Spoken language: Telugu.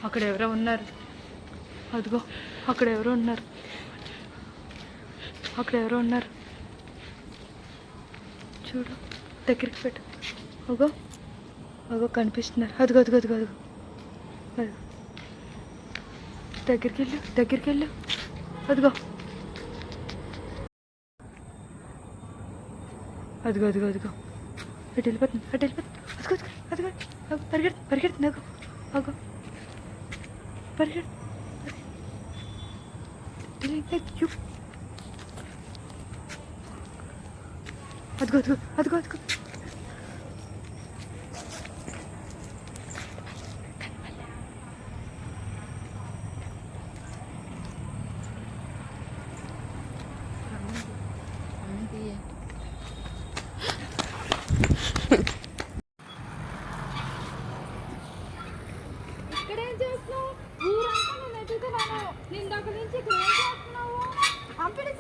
అక్కడ ఎవరో ఉన్నారు. అదిగో అక్కడ ఎవరో ఉన్నారు. అక్కడ ఎవరో ఉన్నారు. చూడు, దగ్గరికి పెట్టు. అగో అగో కనిపిస్తున్నారు. అదిగో అదిగో అదిగో అదిగో అదిగో దగ్గరికి వెళ్ళు, దగ్గరికి వెళ్ళు. అదిగో అదిగో అదిగో అదిగో అటు వెళ్ళిపోతుంది, అటు వెళ్ళిపోతుంది. అదిగో అదిగో అదిగో పరిగెడుతుంది, పరిగెడుతుంది. అగో అగో పరిగెడు. అదిగో అదిగో అదిగో అదిగో ఇక్కడేం చేస్తున్నావు? ఊరంతా నేను ఎదుగుతున్నాను. నిన్న దగ్గర నుంచి ఇక్కడ ఏం చేస్తున్నావు? పంపిణీ